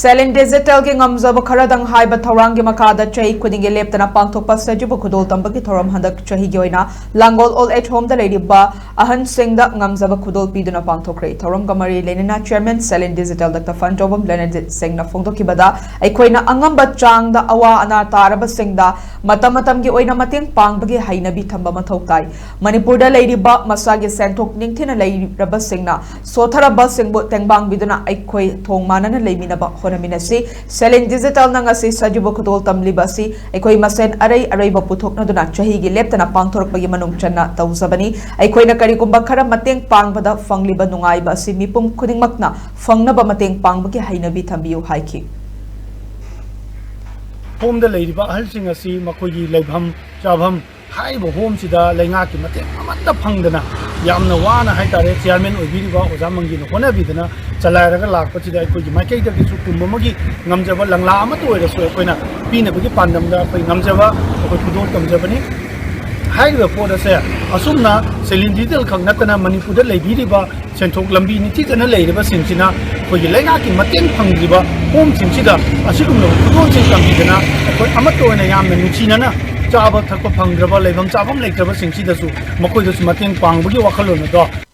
Selling digital ki ngamjaba kharadang haiba thorang ki makada chahi khudingi leptana pangthokpa sajibu khudol tambaki thoram handak chahi gi oina Langol Old Age Home da leiriba ahanshinhda ngamjaba khudol piduna pangthokre thoram gamari lenina chairman Selling digital dakta fund jobam Leonard Singh na phongdokibada aikoina angamba changda awa ana taraba singda matam gi oina mateng pangbagi hainabi thamba mathau tai Manipur da leiriba masagi senthok ningthina leiraba singna sotharaba singbu tengbang biduna aikoi thongmanana leiminaba Honaminasi, Selling digital nangasi sajibo khudol tamlibasi, ekoi masen aray baputhok na duna chahigi leptana pangthorok bagi manung channa tausabani, ekoi na karikumba khara mateng pangbada fangliba nungai basi mipum khudingmakna fangnaba mateng pangbagi hainabi thambiu haiki. Home da leiriba ahanshinhda si makoigi leibham chabham haibo home sida lenga ki mateng amata phangdana yamna wana haitare chairman oibiriba ojamangi no honabidana chalairaga lakpa sida aikogi maikai da kisu kumbamagi ngamjaba langla ama to oira so akoina pina bagi pandamda akai ngamjaba akoi khudol kamjabani haiba poda se asumna Selling digital khangnatana Manipur da leibiriba senthok lambi ni titana leiriba singsina akogi lenga ki mateng phangriba home singsida asigumna khudol sing kambidana akoi ama to oina yamna nuchinana Chaba thakpa phangraba leibam chabam leitraba singsi dasu makoi dasu mateng pangbagi wakhalon do